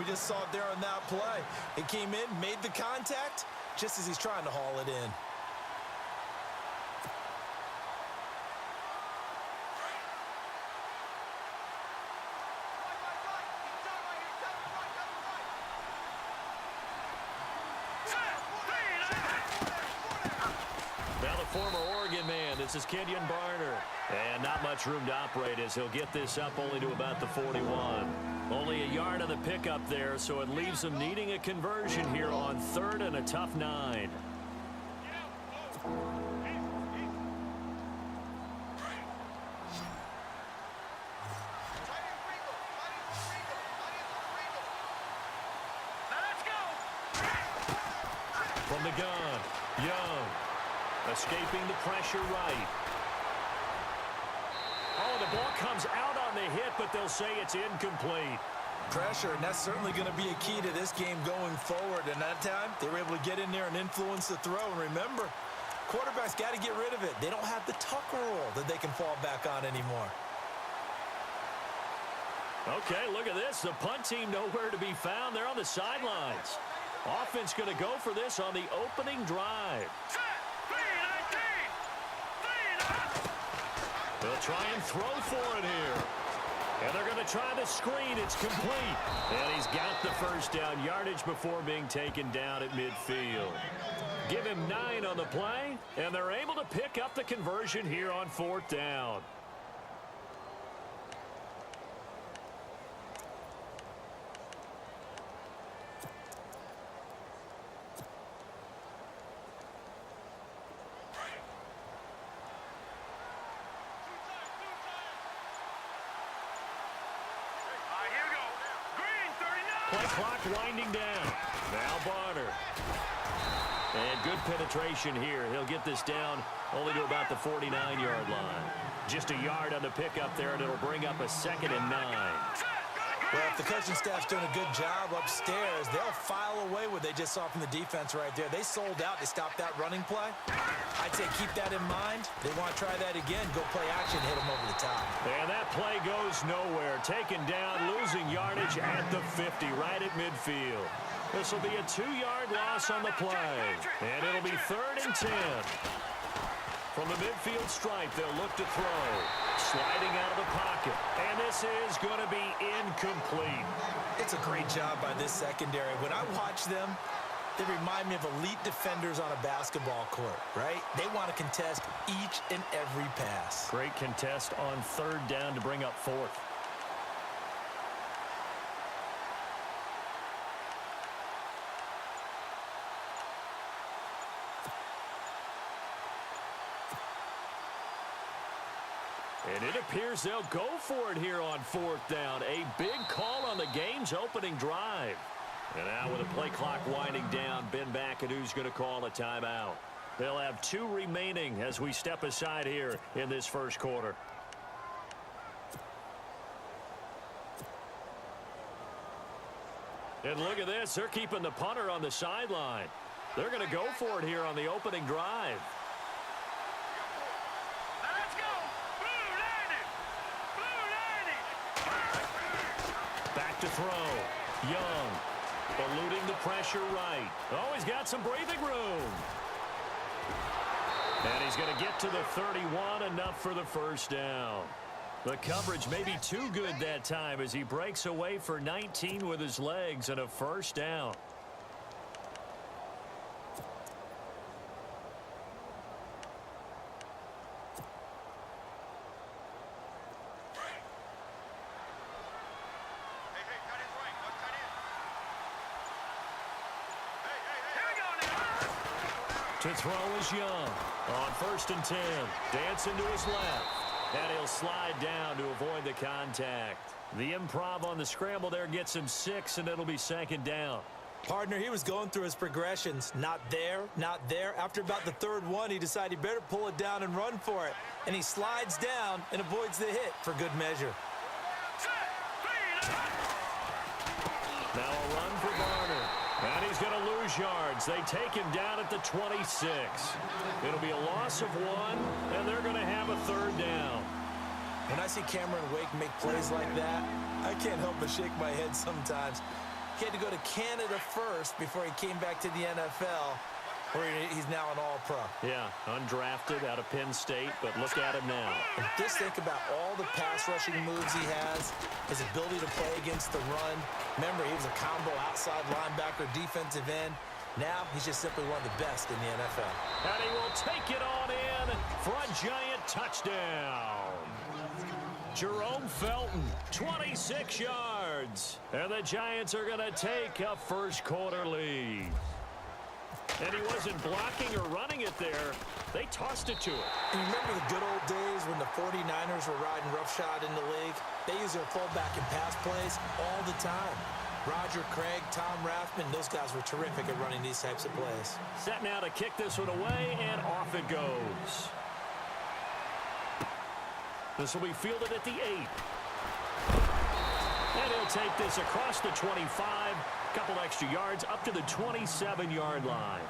We just saw it there on that play. It came in, made the contact, just as he's trying to haul it in. Now the former Oregon man, this is Kenyon Barner. And not much room to operate as he'll get this up only to about the 41. Only a yard on the pickup there, so it leaves him needing a conversion here on 3rd and a tough 9. From the gun, Young. Escaping the pressure right. Oh, the ball comes out on the hit, but they'll say it's incomplete. Pressure, and that's certainly going to be a key to this game going forward. And that time, they were able to get in there and influence the throw. And remember, quarterbacks got to get rid of it. They don't have the tucker roll that they can fall back on anymore. Okay, look at this. The punt team nowhere to be found. They're on the sidelines. Offense going to go for this on the opening drive. They'll try and throw for it here. And they're going to try the screen. It's complete. And he's got the first down yardage before being taken down at midfield. Give him 9 on the play, and they're able to pick up the conversion here on 4th down. Play clock winding down. Now Barner. And good penetration here. He'll get this down only to about the 49-yard line. Just a yard on the pickup there, and it'll bring up a 2nd and 9. Well, if the coaching staff's doing a good job upstairs, they'll file away what they just saw from the defense right there. They sold out. They stopped that running play. I'd say keep that in mind. They want to try that again. Go play action, hit them over the top. And that play goes nowhere. Taken down, losing yardage at the 50, right at midfield. This will be a 2-yard loss on the play. And it'll be 3rd and 10. From the midfield stripe, they'll look to throw. Sliding out of the pocket. And this is going to be incomplete. It's a great job by this secondary. When I watch them, they remind me of elite defenders on a basketball court, right? They want to contest each and every pass. Great contest on 3rd down to bring up 4th. And it appears they'll go for it here on 4th down. A big call on the game's opening drive. And now with the play clock winding down, Ben McAdoo's going to call a timeout. They'll have 2 remaining as we step aside here in this first quarter. And look at this. They're keeping the punter on the sideline. They're going to go for it here on the opening drive. Back to throw. Young. Eluding the pressure right. Oh, he's got some breathing room. And he's going to get to the 31, enough for the first down. The coverage may be too good that time as he breaks away for 19 with his legs and a first down. To throw is Young on 1st and 10. Dancing to his left. And he'll slide down to avoid the contact. The improv on the scramble there gets him 6, and it'll be 2nd down. Partner, he was going through his progressions. Not there, not there. After about the 3rd one, he decided he better pull it down and run for it. And he slides down and avoids the hit for good measure. Now a run for Barner. And he's going to lose yards. They take him down at the 26. It'll be a loss of 1, and they're going to have a 3rd down. When I see Cameron Wake make plays like that, I can't help but shake my head sometimes. He had to go to Canada first before he came back to the NFL, where he's now an all-pro. Yeah, undrafted out of Penn State, but look at him now. And just think about all the pass-rushing moves he has, his ability to play against the run. Remember, he was a combo outside linebacker, defensive end. Now, he's just simply one of the best in the NFL. And he will take it on in for a giant touchdown. Jerome Felton, 26 yards. And the Giants are going to take a first-quarter lead. And he wasn't blocking or running it there. They tossed it to him. And you remember the good old days when the 49ers were riding roughshod in the league? They used their fullback in pass plays all the time. Roger Craig, Tom Rathman, those guys were terrific at running these types of plays. Set now to kick this one away, and off it goes. This will be fielded at the 8. And he'll take this across the 25. Couple extra yards up to the 27-yard line.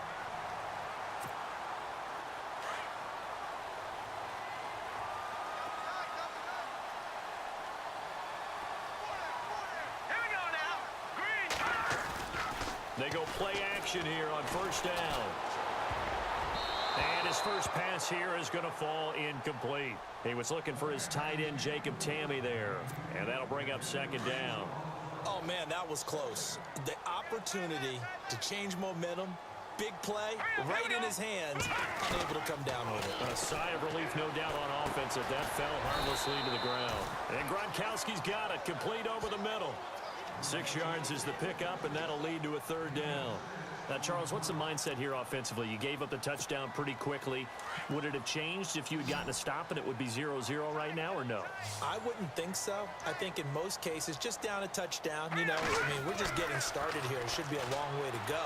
They go play action here on first down. And his first pass here is going to fall incomplete. He was looking for his tight end, Jacob Tamme, there. And that'll bring up second down. Oh, man, that was close. The opportunity to change momentum, big play, right in his hands, unable to come down with it. A sigh of relief, no doubt, on offense if that fell harmlessly to the ground. And Gronkowski's got it, complete over the middle. 6 yards is the pickup, and that'll lead to a third down. Now, Charles, what's the mindset here offensively? You gave up the touchdown pretty quickly. Would it have changed if you had gotten a stop and it would be 0-0 right now, or no? I wouldn't think so. I think in most cases, just down a touchdown, you know, I mean, we're just getting started here. It should be a long way to go.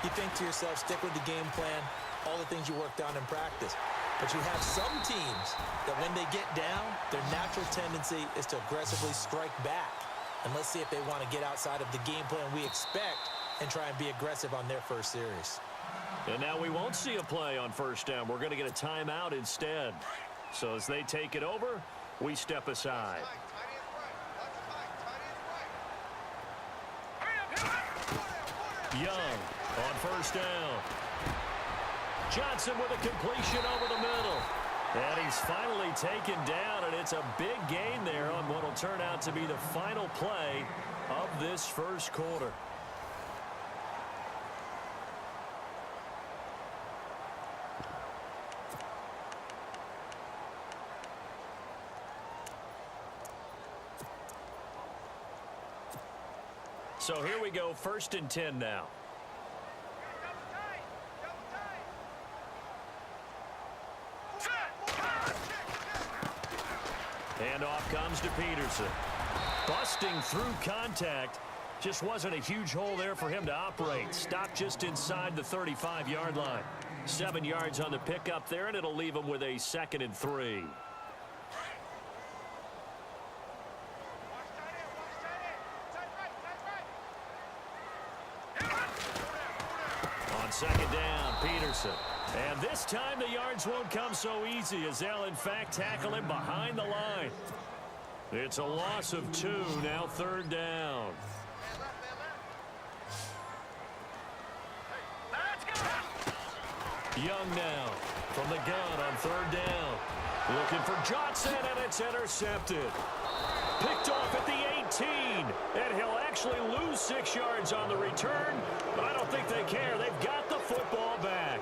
You think to yourself, stick with the game plan, all the things you worked on in practice. But you have some teams that when they get down, their natural tendency is to aggressively strike back. And let's see if they want to get outside of the game plan we expect and try and be aggressive on their first series. And now we won't see a play on first down. We're going to get a timeout instead. So as they take it over, we step aside. Young on first down. Johnson with a completion over the middle. And he's finally taken down, and it's a big gain there on what will turn out to be the final play of this first quarter. So here we go, 1st and 10 now. And off comes to Peterson. Busting through contact. Just wasn't a huge hole there for him to operate. Stopped just inside the 35-yard line. 7 yards on the pickup there, and it'll leave him with a 2nd and 3. On 2nd down, Peterson. And this time the yards won't come so easy as they'll, in fact, tackle him behind the line. It's a loss of 2, now 3rd down. Young now from the gun on 3rd down. Looking for Johnson, and it's intercepted. Picked off at the 18, and he'll actually lose 6 yards on the return, but I don't think they care. They've got the football back.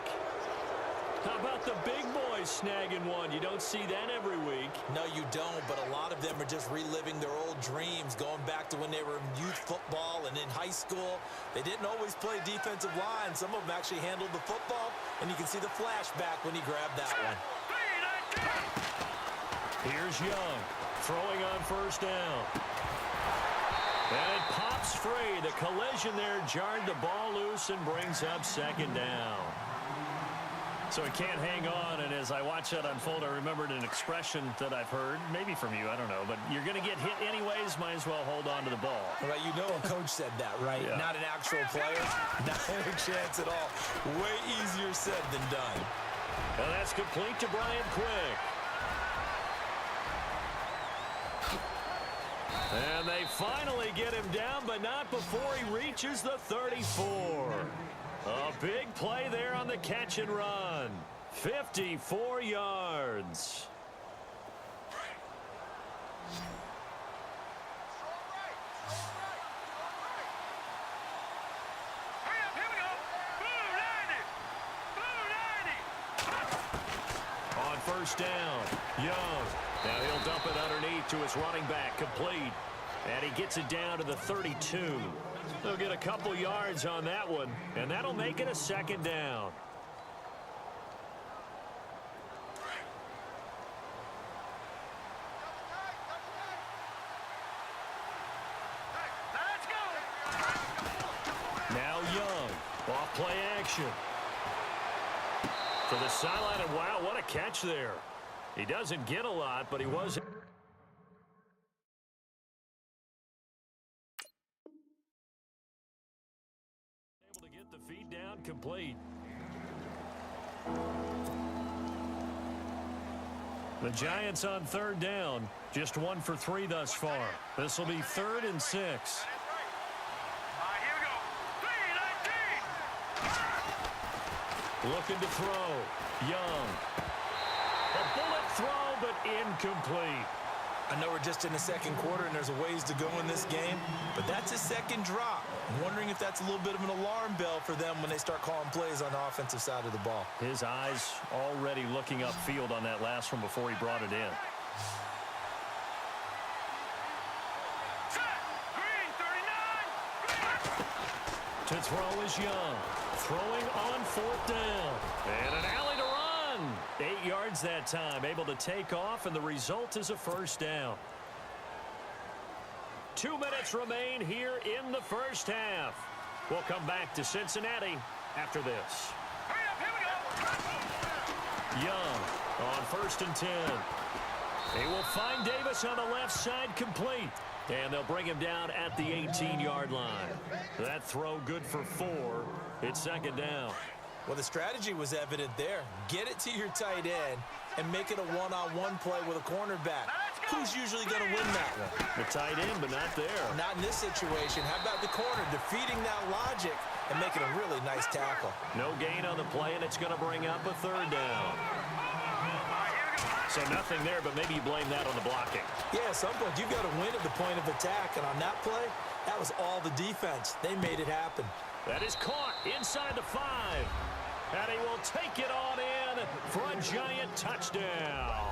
How about the big boys snagging one? You don't see that every week. No, you don't, but a lot of them are just reliving their old dreams, going back to when they were in youth football and in high school. They didn't always play defensive line. Some of them actually handled the football, and you can see the flashback when he grabbed that one. Here's Young, throwing on 1st down. And it pops free. The collision there jarred the ball loose and brings up 2nd down. So he can't hang on, and as I watch that unfold, I remembered an expression that I've heard, maybe from you, I don't know, but you're going to get hit anyways, might as well hold on to the ball. Well, you know a coach said that, right? Yeah. Not an actual player, not a chance at all. Way easier said than done. And that's complete to Brian Quick. And they finally get him down, but not before he reaches the 34. A big play there on the catch and run. 54 yards. On first down, Young. Now he'll dump it underneath to his running back, complete. And he gets it down to the 32. They'll get a couple yards on that one, and that'll make it a second down. Now Young, off play action. To the sideline, and wow, what a catch there. He doesn't get a lot, but he was able to get the feed down complete. The Giants on third down, just 1 for 3 thus far. This will be 3rd and 6. Looking to throw. Young. A bullet throw, but incomplete. I know we're just in the second quarter and there's a ways to go in this game, but that's his second drop. I'm wondering if that's a little bit of an alarm bell for them when they start calling plays on the offensive side of the ball. His eyes already looking upfield on that last one before he brought it in. To throw is Young. Throwing on 4th down. And an alley to run. 8 yards that time. Able to take off, and the result is a first down. 2 minutes remain here in the first half. We'll come back to Cincinnati after this. Young on 1st and 10. He will find Davis on the left side, complete. And they'll bring him down at the 18-yard line. That throw good for 4. It's second down. Well, the strategy was evident there. Get it to your tight end and make it a one-on-one play with a cornerback. Who's usually going to win that one? The tight end, but not there. Not in this situation. How about the corner defeating that logic and making a really nice tackle? No gain on the play, and it's going to bring up a 3rd down. So nothing there, but maybe you blame that on the blocking. Yeah, at some point you've got to win at the point of attack, and on that play, that was all the defense. They made it happen. That is caught inside the 5. And he will take it on in for a giant touchdown.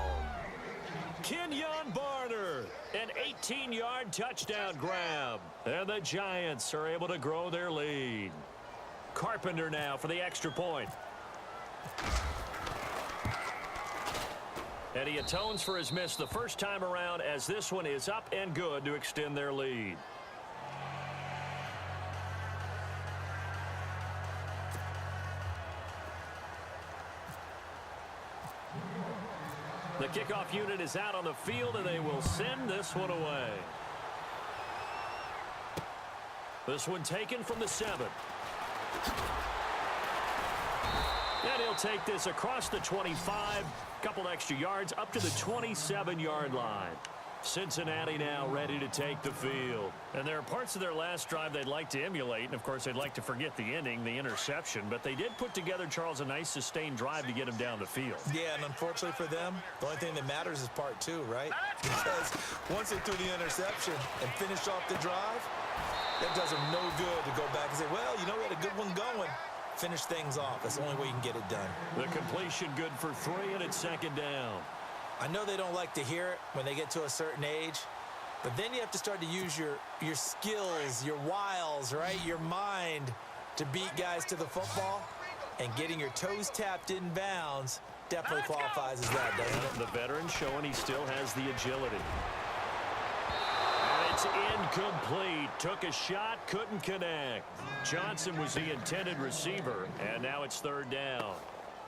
Kenyon Barner, an 18-yard touchdown grab. And the Giants are able to grow their lead. Carpenter now for the extra point. And he atones for his miss the first time around, as this one is up and good to extend their lead. The kickoff unit is out on the field, and they will send this one away. This one taken from the 7. And he'll take this across the 25. Couple extra yards up to the 27-yard line. Cincinnati now ready to take the field. And there are parts of their last drive they'd like to emulate. And, of course, they'd like to forget the ending, the interception. But they did put together, Charles, a nice sustained drive to get him down the field. Yeah, and unfortunately for them, the only thing that matters is part 2, right? Because once they threw the interception and finished off the drive, that does them no good to go back and say, well, you know, we had a good one going. Finish things off. That's the only way you can get it done. The completion good for 3, and it's second down. I know they don't like to hear it when they get to a certain age, but then you have to start to use your skills, your wiles, right? Your mind to beat guys to the football, and getting your toes tapped in bounds definitely qualifies as that, doesn't it? The veteran showing he still has the agility. And it's incomplete. Took a shot, couldn't connect. Johnson was the intended receiver, and now it's 3rd down.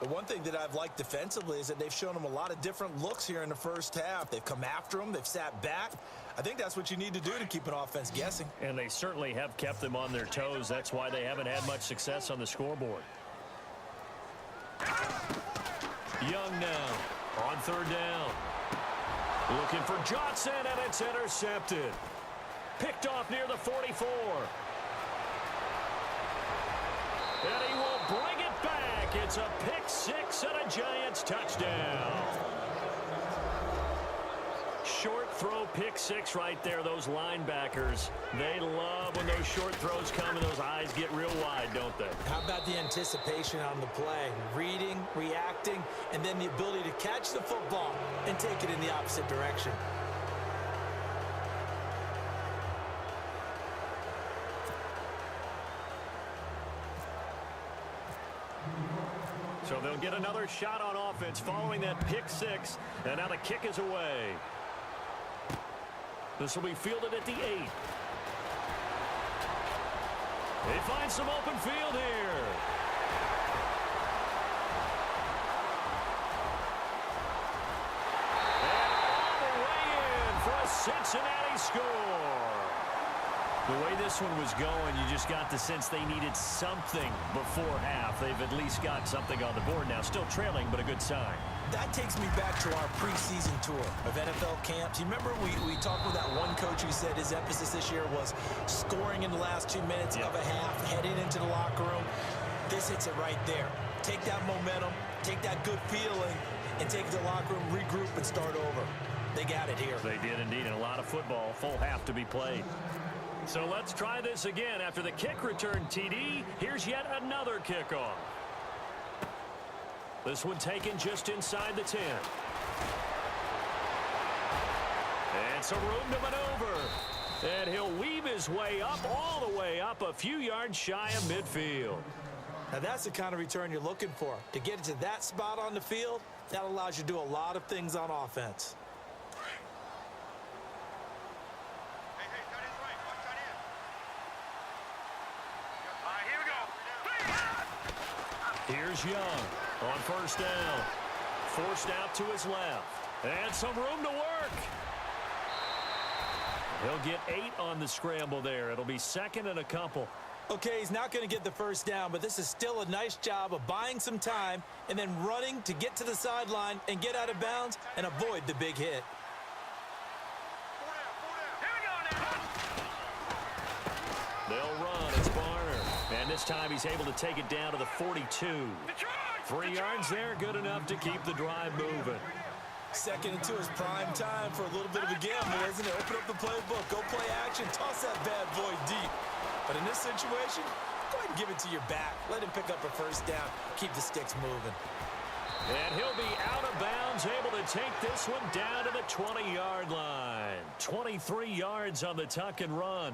The one thing that I've liked defensively is that they've shown them a lot of different looks here in the first half. They've come after them. They've sat back. I think that's what you need to do to keep an offense guessing. And they certainly have kept them on their toes. That's why they haven't had much success on the scoreboard. Young now on 3rd down. Looking for Johnson, and it's intercepted. Picked off near the 44. And he will bring it back. It's a pick six and a Giants touchdown. Short throw pick six right there. Those linebackers, they love when those short throws come and those eyes get real wide, don't they? How about the anticipation on the play? Reading, reacting, and then the ability to catch the football and take it in the opposite direction. So they'll get another shot on offense following that pick six, and now the kick is away. This will be fielded at the 8. They find some open field here. And all the way in for a Cincinnati score. The way this one was going, you just got the sense they needed something before half. They've at least got something on the board now. Still trailing, but a good sign. That takes me back to our preseason tour of NFL camps. You remember we talked with that one coach who said his emphasis this year was scoring in the last 2 minutes of a half, heading into the locker room. This hits it right there. Take that momentum, take that good feeling, and take it to the locker room, regroup, and start over. They got it here. They did indeed, and a lot of football, full half to be played. So let's try this again. After the kick return TD, here's yet another kickoff. This one taken just inside the 10. And some room to maneuver. And he'll weave his way up, all the way up, a few yards shy of midfield. Now that's the kind of return you're looking for. To get to that spot on the field, that allows you to do a lot of things on offense. Here's Young on first down. Forced out to his left. And some room to work. He'll get 8 on the scramble there. It'll be second and a couple. Okay, he's not going to get the first down, but this is still a nice job of buying some time and then running to get to the sideline and get out of bounds and avoid the big hit. They'll run. It's Barner. And this time he's able to take it down to the 42. 3 yards there, good enough to keep the drive moving. Second and 2 is prime time for a little bit of a gamble, isn't it? Open up the playbook, go play action, toss that bad boy deep. But in this situation, go ahead and give it to your back. Let him pick up a first down, keep the sticks moving. And he'll be out of bounds, able to take this one down to the 20-yard line. 23 yards on the tuck and run.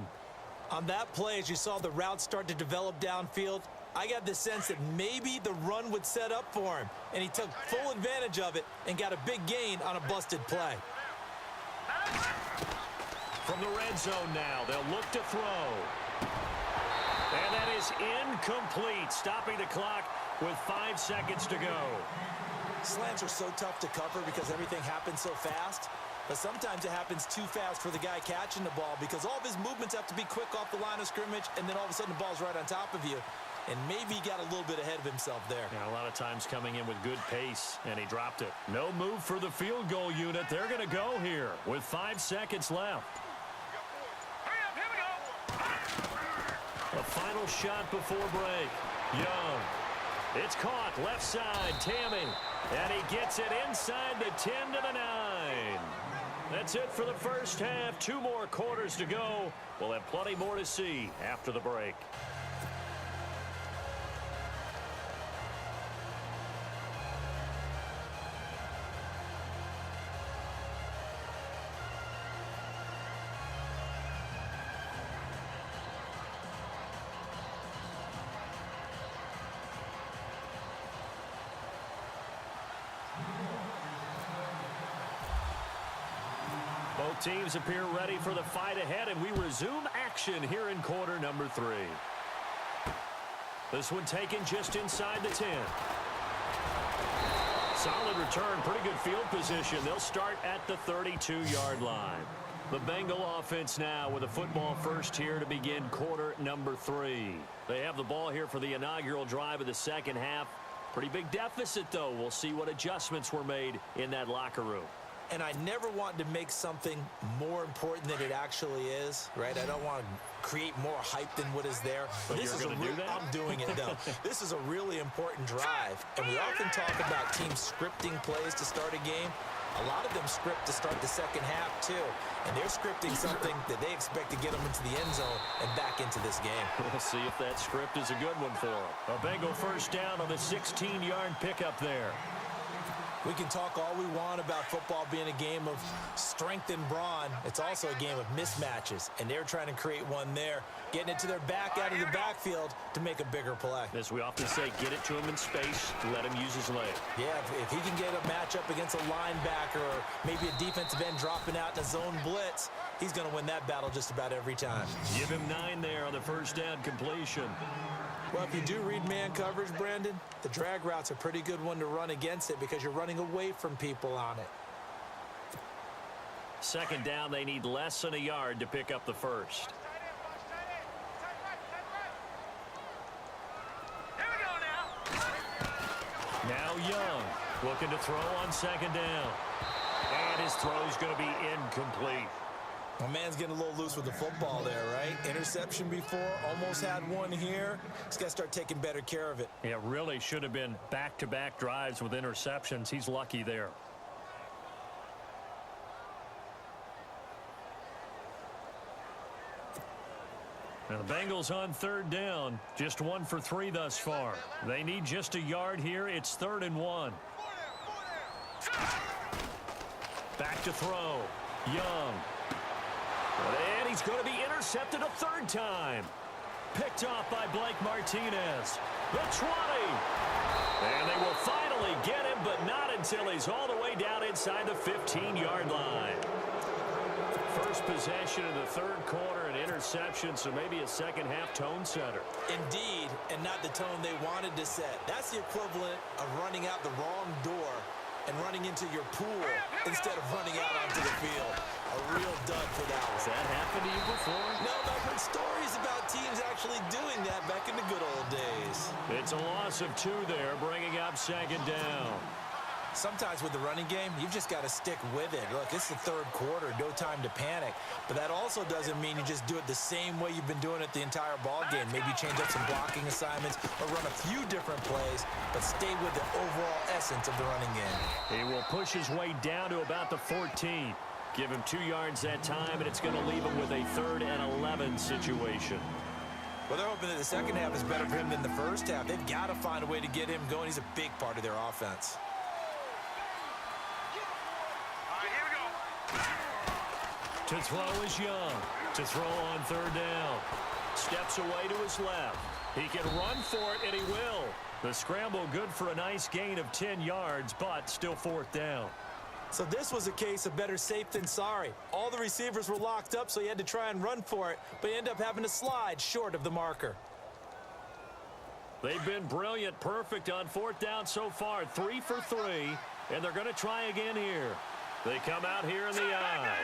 On that play, as you saw the route start to develop downfield, I got the sense that maybe the run would set up for him, and he took full advantage of it and got a big gain on a busted play. From the red zone now, they'll look to throw. And that is incomplete, stopping the clock with 5 seconds to go. Slants are so tough to cover because everything happens so fast. But sometimes it happens too fast for the guy catching the ball because all of his movements have to be quick off the line of scrimmage, and then all of a sudden the ball's right on top of you. And maybe he got a little bit ahead of himself there. Yeah, a lot of times coming in with good pace, and he dropped it. No move for the field goal unit. They're going to go here with 5 seconds left. A final shot before break. Young. It's caught left side. Tammy. And he gets it inside the 10 to the 9. That's it for the first half. 2 more quarters to go. We'll have plenty more to see after the break. Both teams appear ready for the fight ahead, and we resume action here in quarter number 3. This one taken just inside the 10. Solid return, pretty good field position. They'll start at the 32-yard line. The Bengal offense now with a football first here to begin quarter number 3. They have the ball here for the inaugural drive of the second half. Pretty big deficit, though. We'll see what adjustments were made in that locker room. And I never want to make something more important than it actually is, right? I don't want to create more hype than what is there. But this is a do that? I'm doing it, though. This is a really important drive. And we often talk about teams scripting plays to start a game. A lot of them script to start the second half, too. And they're scripting something that they expect to get them into the end zone and back into this game. We'll see if that script is a good one for them. A Bengal first down on the 16-yard pickup there. We can talk all we want about football being a game of strength and brawn. It's also a game of mismatches, and they're trying to create one there, getting it to their back out of the backfield to make a bigger play. As we often say, get it to him in space, let him use his leg. Yeah, if he can get a matchup against a linebacker or maybe a defensive end dropping out in a zone blitz, he's going to win that battle just about every time. Give him 9 there on the first down completion. Well, if you do read man coverage, Brandon, the drag route's a pretty good one to run against it because you're running away from people on it. Second down, they need less than a yard to pick up the first. Here we go now. Now Young looking to throw on second down. And his throw is going to be incomplete. My man's getting a little loose with the football there, right? Interception before, almost had one here. He's got to start taking better care of it. It really should have been back-to-back drives with interceptions. He's lucky there. And the Bengals on third down, just 1 for 3 thus far. They need just a yard here. It's 3rd and 1. Back to throw. Young. And he's going to be intercepted a 3rd time. Picked off by Blake Martinez. The 20. And they will finally get him, but not until he's all the way down inside the 15-yard line. First possession in the 3rd quarter, an interception, so maybe a second-half tone setter. Indeed, and not the tone they wanted to set. That's the equivalent of running out the wrong door and running into your pool instead of running out onto the field. A real dud for that one. Has that happened to you before? No, but I've heard stories about teams actually doing that back in the good old days. It's a loss of 2 there, bringing up second down. Sometimes with the running game, you've just got to stick with it. Look, it's the 3rd quarter, no time to panic. But that also doesn't mean you just do it the same way you've been doing it the entire ball game. Maybe change up some blocking assignments or run a few different plays, but stay with the overall essence of the running game. He will push his way down to about the 14. Give him 2 yards that time, and it's going to leave him with a 3rd and 11 situation. Well, they're hoping that the second half is better for him than the first half. They've got to find a way to get him going. He's a big part of their offense. To throw is Young. To throw on 3rd down. Steps away to his left. He can run for it, and he will. The scramble good for a nice gain of 10 yards, but still 4th down. So this was a case of better safe than sorry. All the receivers were locked up, so he had to try and run for it, but he ended up having to slide short of the marker. They've been brilliant, perfect on 4th down so far. 3 for 3, and they're going to try again here. They come out here in the eye.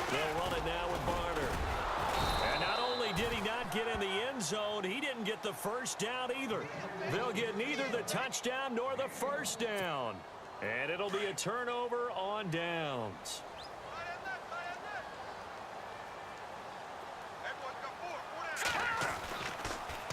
They'll run it now with Barner. And not only did he not get in the end zone, he didn't get the first down either. They'll get neither the touchdown nor the first down. And it'll be a turnover on downs.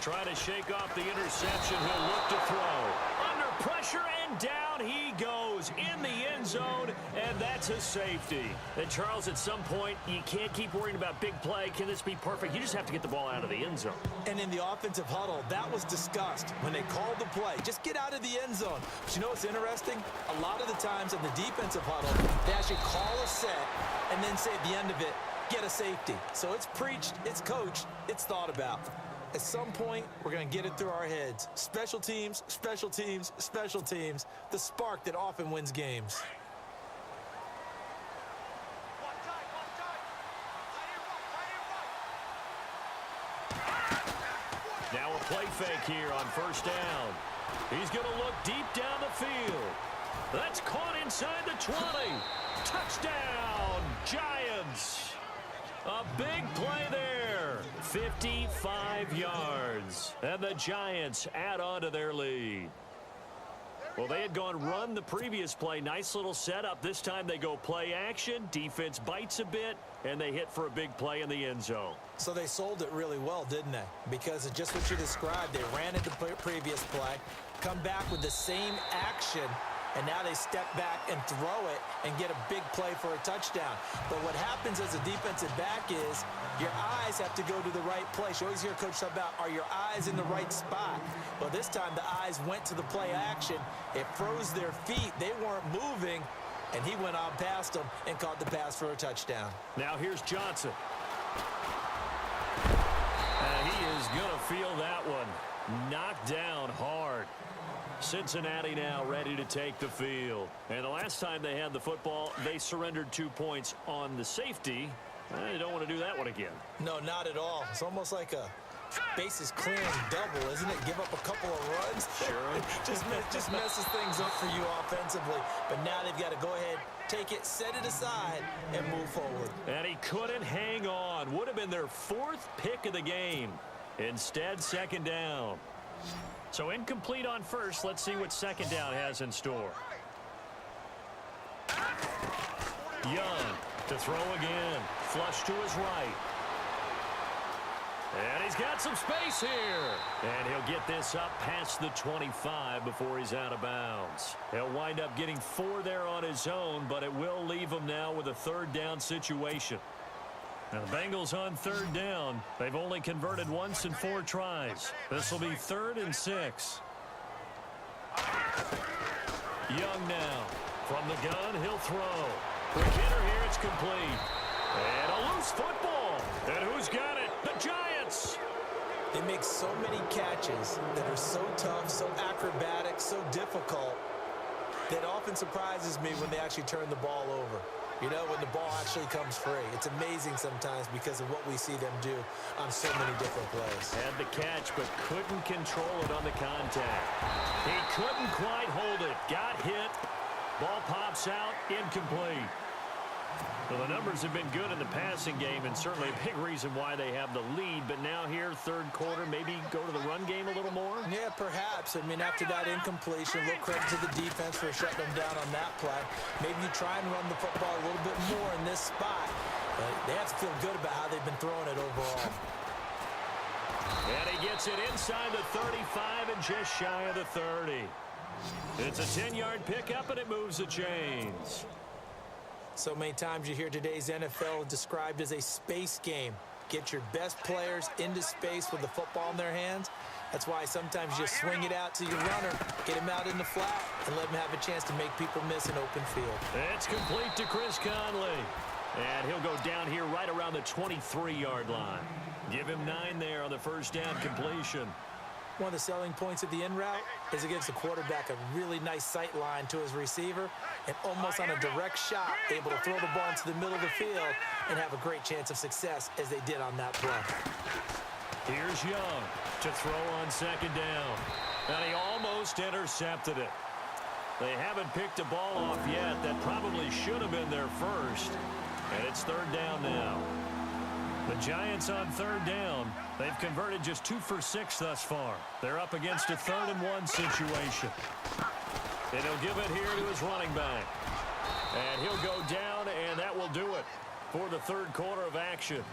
Trying to shake off the interception. He'll look to throw. Under pressure, and down he goes in the end zone, and that's a safety. And, Charles, at some point, you can't keep worrying about big play. Can this be perfect? You just have to get the ball out of the end zone. And in the offensive huddle, that was discussed when they called the play. Just get out of the end zone. But you know what's interesting? A lot of the times in the defensive huddle, they actually call a set and then say at the end of it, get a safety. So it's preached, it's coached, it's thought about. At some point, we're going to get it through our heads. Special teams, special teams, special teams. The spark that often wins games. Now a play fake here on 1st down. He's going to look deep down the field. That's caught inside the 20. Touchdown, Giants. A big play there. 55 yards. And the Giants add on to their lead. Well, they had gone run the previous play. Nice little setup. This time they go play action. Defense bites a bit, and they hit for a big play in the end zone. So they sold it really well, didn't they? Because of just what you described. They ran it the previous play, come back with the same action, and now they step back and throw it and get a big play for a touchdown. But what happens as a defensive back is your eyes have to go to the right place. You always hear Coach talk about, are your eyes in the right spot? Well, this time the eyes went to the play action. It froze their feet. They weren't moving, and he went on past them and caught the pass for a touchdown. Now here's Johnson. And he is going to feel that one. Knocked down hard. Cincinnati now ready to take the field. And the last time they had the football, they surrendered 2 points on the safety. They don't want to do that one again. No, not at all. It's almost like a bases clearing double, isn't it? Give up a couple of runs. Sure. just messes things up for you offensively. But now they've got to go ahead, take it, set it aside, and move forward. And he couldn't hang on. Would have been their 4th pick of the game. Instead, second down. So incomplete on first. Let's see what second down has in store. Young to throw again. Flush to his right. And he's got some space here. And he'll get this up past the 25 before he's out of bounds. He'll wind up getting 4 there on his own, but it will leave him now with a third down situation. Now the Bengals on third down. They've only converted once in 4 tries. This will be 3rd and 6. Young now. From the gun, he'll throw. McKinnon here, it's complete. And a loose football. And who's got it? The Giants. They make so many catches that are so tough, so acrobatic, so difficult, that often surprises me when they actually turn the ball over. You know, when the ball actually comes free. It's amazing sometimes because of what we see them do on so many different plays. Had the catch, but couldn't control it on the contact. He couldn't quite hold it. Got hit. Ball pops out. Incomplete. Well, the numbers have been good in the passing game, and certainly a big reason why they have the lead. But now here, third quarter, maybe go to the run game a little more? Yeah, perhaps. I mean, after that incompletion, a little credit to the defense for shutting them down on that play. Maybe you try and run the football a little bit more in this spot. But they have to feel good about how they've been throwing it overall. And he gets it inside the 35 and just shy of the 30. It's a 10-yard pickup, and it moves the chains. So many times you hear today's NFL described as a space game. Get your best players into space with the football in their hands. That's why sometimes you just swing it out to your runner, get him out in the flat, and let him have a chance to make people miss an open field. It's complete to Chris Conley. And he'll go down here right around the 23-yard line. Give him 9 there on the first down completion. One of the selling points of the in route is it gives the quarterback a really nice sight line to his receiver and almost on a direct shot able to throw the ball into the middle of the field and have a great chance of success as they did on that play. Here's Young to throw on second down. And he almost intercepted it. They haven't picked a ball off yet. That probably should have been their first. And it's third down now. The Giants on third down. They've converted just 2 for 6 thus far. They're up against a 3rd and 1 situation. And he'll give it here to his running back. And he'll go down, and that will do it for the third quarter of action.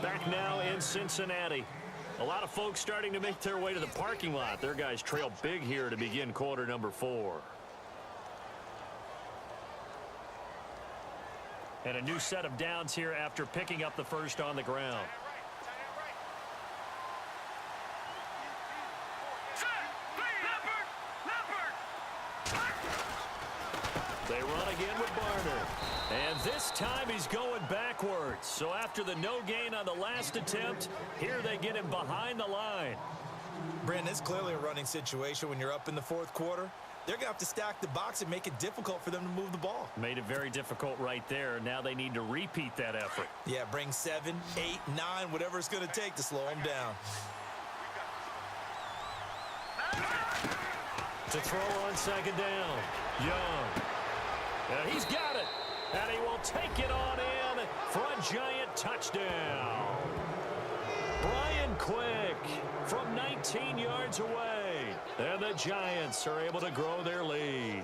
Back now in Cincinnati. A lot of folks starting to make their way to the parking lot. Their guys trail big here to begin quarter number 4. And a new set of downs here after picking up the first on the ground. They run again with Barner. And this time he's going backwards. So after the no gain on the last attempt, here they get him behind the line. Brandon, it's clearly a running situation when you're up in the 4th quarter. They're going to have to stack the box and make it difficult for them to move the ball. Made it very difficult right there. Now they need to repeat that effort. Yeah, bring 7, 8, 9, whatever it's going to take to slow them down. To throw on second down. Young. And he's got it. And he will take it on in for a giant touchdown. Brian Quick from 19 yards away. And the Giants are able to grow their lead.